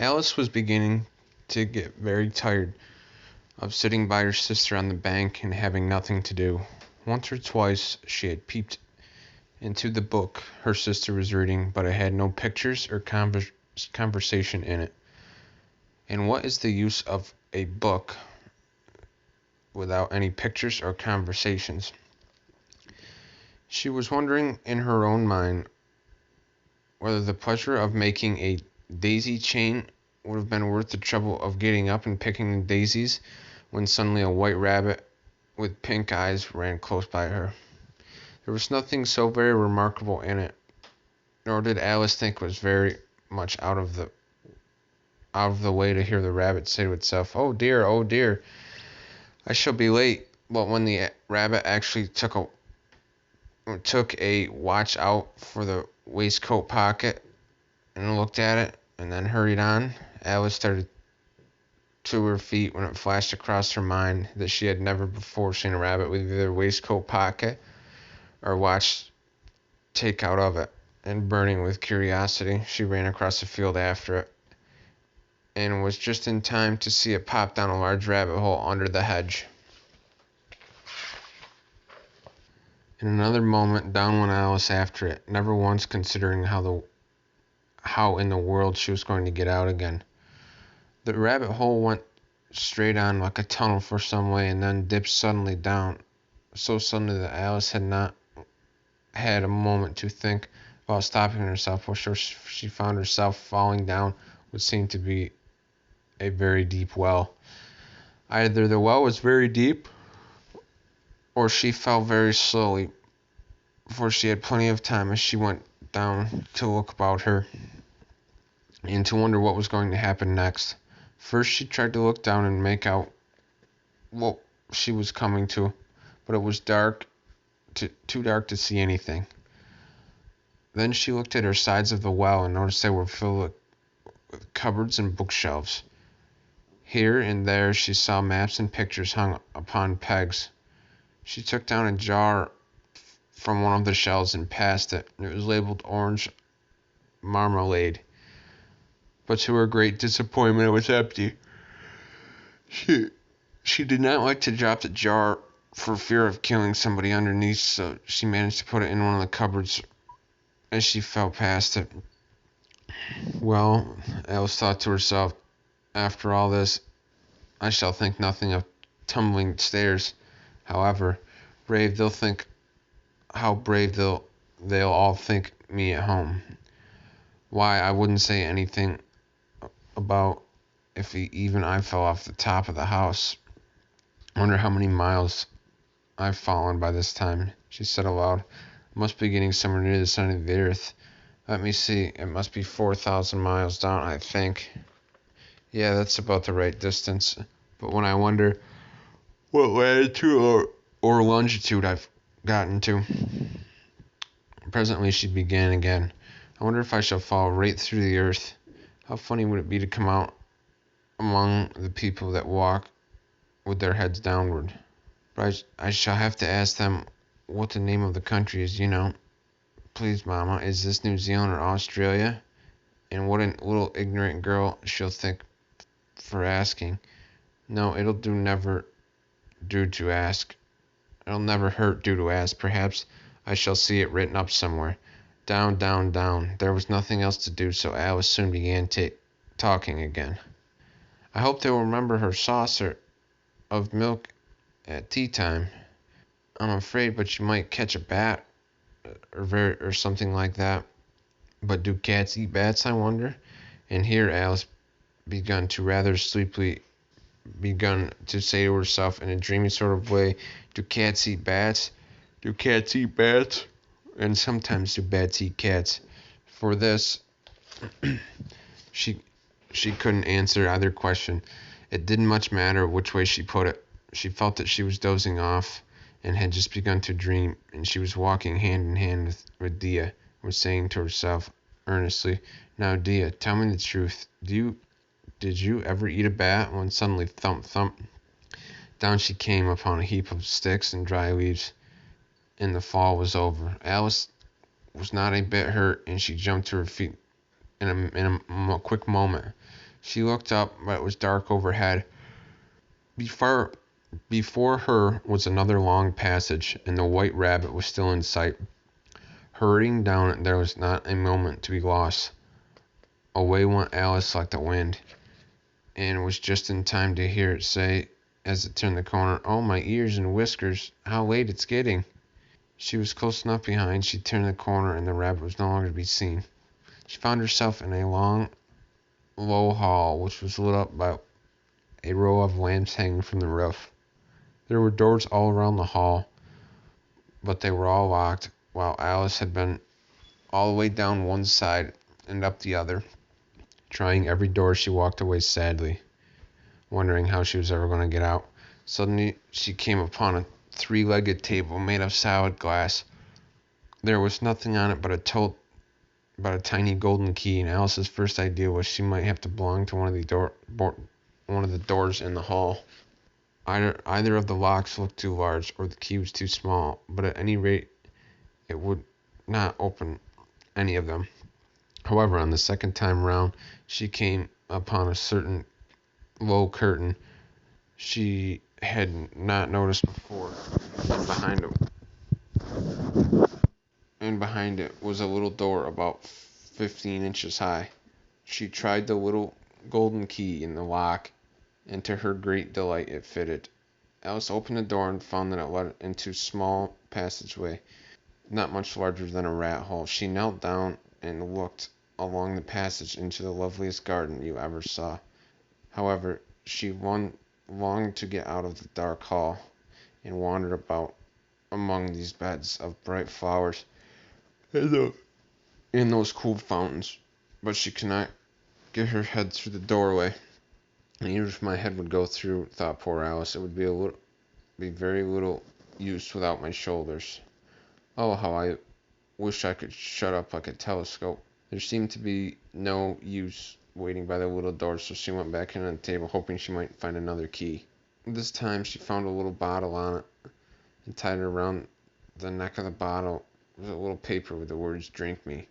Alice was beginning to get very tired of sitting by her sister on the bank and having nothing to do. Once or twice she had peeped into the book her sister was reading, but it had no pictures or conversation in it. And what is the use of a book without any pictures or conversations? She was wondering in her own mind whether the pleasure of making a daisy chain would have been worth the trouble of getting up and picking the daisies, when suddenly a white rabbit with pink eyes ran close by her. There was nothing so very remarkable in it, nor did Alice think it was very much out of the way to hear the rabbit say to itself, oh dear, I shall be late." But when the rabbit actually took a watch out for the waistcoat pocket and looked at it and then hurried on, Alice started to her feet when it flashed across her mind that she had never before seen a rabbit with either waistcoat pocket or watch take out of it. And burning with curiosity, she ran across the field after it, and was just in time to see it pop down a large rabbit hole under the hedge. In another moment down went Alice after it, never once considering how in the world she was going to get out again. The rabbit hole went straight on like a tunnel for some way, and then dipped suddenly down, so suddenly that Alice had not had a moment to think about stopping herself, for she found herself falling down what seemed to be a very deep well. Either the well was very deep, or she fell very slowly, for she had plenty of time as she went down to look about her and to wonder what was going to happen next. First she tried to look down and make out what she was coming to, but it was too dark to see anything. Then she looked at her sides of the well and noticed they were filled with cupboards and bookshelves. Here and there she saw maps and pictures hung upon pegs. She took down a jar from one of the shelves and passed it. It was labeled orange marmalade, but to her great disappointment it was empty. She did not like to drop the jar for fear of killing somebody underneath, so she managed to put it in one of the cupboards as she fell past it. Well, Alice thought to herself, after all this, I shall think nothing of tumbling stairs. However brave they'll all think me at home. Why, I wouldn't say anything about if even I fell off the top of the house. I wonder how many miles I've fallen by this time, she said aloud. I must be getting somewhere near the center of the earth. Let me see, it must be 4,000 miles down, I think. Yeah, that's about the right distance. But when I wonder what latitude or longitude I've gotten to. Presently she began again. I wonder if I shall fall right through the earth. How funny would it be to come out among the people that walk with their heads downward. But I shall have to ask them what the name of the country is, you know. Please, Mama, is this New Zealand or Australia? And what a little ignorant girl she'll think for asking. No, it'll never do to ask. It'll never hurt to ask. Perhaps I shall see it written up somewhere. Down, down, down. There was nothing else to do, so Alice soon began talking again. I hope they'll remember her saucer of milk at tea time. I'm afraid, but you might catch a bat or something like that. But do cats eat bats, I wonder? And here Alice begun to say to herself in a dreamy sort of way, do cats eat bats? Do cats eat bats? And sometimes do bats eat cats? For this, she couldn't answer either question. It didn't much matter which way she put it. She felt that she was dozing off and had just begun to dream, and she was walking hand in hand with Dia, was saying to herself earnestly, now Dia, tell me the truth. Did you ever eat a bat? When suddenly thump, thump, down she came upon a heap of sticks and dry leaves, and the fall was over. Alice was not a bit hurt, and she jumped to her feet in a quick moment. She looked up, but it was dark overhead. Before before her was another long passage, and the white rabbit was still in sight. Hurrying down it, there was not a moment to be lost. Away went Alice like the wind, and was just in time to hear it say, as it turned the corner, "Oh, my ears and whiskers, how late it's getting!" She was close enough behind. She turned the corner, and the rabbit was no longer to be seen. She found herself in a long, low hall, which was lit up by a row of lamps hanging from the roof. There were doors all around the hall, but they were all locked, while Alice had been all the way down one side and up the other. Trying every door, she walked away sadly, wondering how she was ever going to get out. Suddenly, she came upon a three-legged table made of solid glass. There was nothing on it but a tiny golden key, and Alice's first idea was she might have to belong to one of the doors in the hall. Either of the locks looked too large, or the key was too small, but at any rate, it would not open any of them. However, on the second time round, she came upon a certain low curtain she had not noticed before, and behind it was a little door about 15 inches high. She tried the little golden key in the lock, and to her great delight it fitted. Alice opened the door and found that it led into a small passageway, not much larger than a rat hole. She knelt down and looked along the passage into the loveliest garden you ever saw. However, she longed to get out of the dark hall and wandered about among these beds of bright flowers and those cool fountains, but she could not get her head through the doorway. And even if my head would go through, thought poor Alice, it would be very little use without my shoulders. Oh, how I wish I could shut up like a telescope. There seemed to be no use waiting by the little door, so she went back in on the table, hoping she might find another key. This time she found a little bottle on it, and tied it around the neck of the bottle was a little paper with the words "Drink Me,"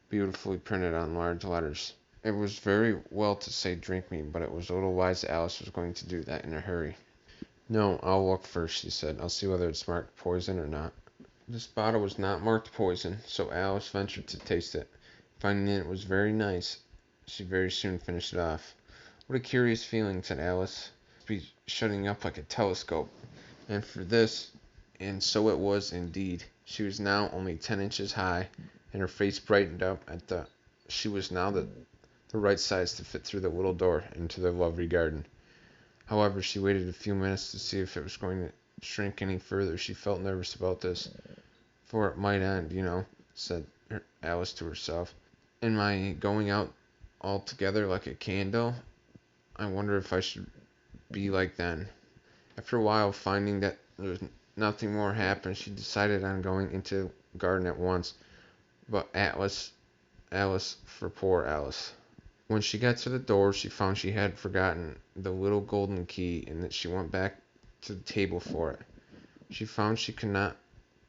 beautifully printed on large letters. It was very well to say "Drink Me," but it was a little wise that Alice was going to do that in a hurry. "No, I'll look first," she said. "I'll see whether it's marked poison or not." This bottle was not marked poison, so Alice ventured to taste it. Finding that it was very nice, she very soon finished it off. "What a curious feeling," said Alice, "to be shutting up like a telescope." And for this, and so it was indeed. She was now only 10 inches high, and her face brightened up at the. She was now the right size to fit through the little door into the lovely garden. However, she waited a few minutes to see if it was going to shrink any further. She felt nervous about this, for it might end, said Alice to herself. "Am I going out altogether like a candle? I wonder if I should be like then." After a while, finding that there was nothing more happened, she decided on going into the garden at once. But Alice, for poor Alice. When she got to the door, she found she had forgotten the little golden key, and that she went back to the table for it. She found she could not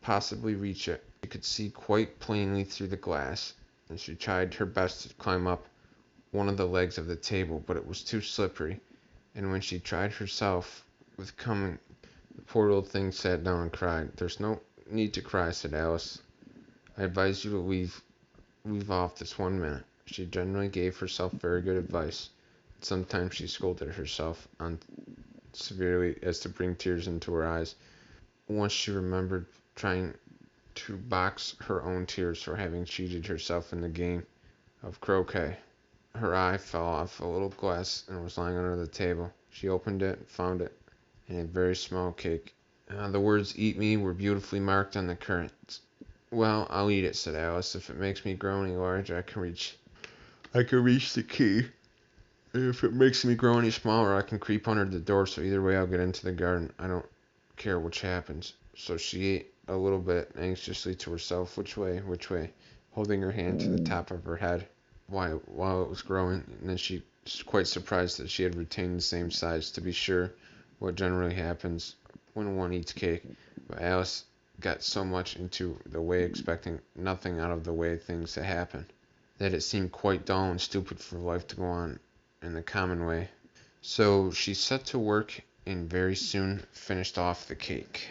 possibly reach it. She could see quite plainly through the glass, and she tried her best to climb up one of the legs of the table, but it was too slippery, and when she tried herself with coming, the poor old thing sat down and cried. "There's no need to cry," said Alice. "I advise you to leave off this one minute." She generally gave herself very good advice, but sometimes she scolded herself on severely as to bring tears into her eyes. Once she remembered trying to box her own tears for having cheated herself in the game of croquet. Her eye fell off a little glass and was lying under the table. She opened it and found it in a very small cake. The words "Eat me" were beautifully marked on the currants. "Well, I'll eat it," said Alice. "If it makes me grow any larger, I can reach the key. And if it makes me grow any smaller, I can creep under the door, so either way I'll get into the garden. I don't care which happens." So she ate a little bit anxiously to herself. Which way? Which way? Holding her hand to the top of her head while it was growing, and then she was quite surprised that she had retained the same size. To be sure, what generally happens when one eats cake, but Alice got so much into the way expecting nothing out of the way things to happen, that it seemed quite dull and stupid for life to go on in the common way. So she set to work and very soon finished off the cake.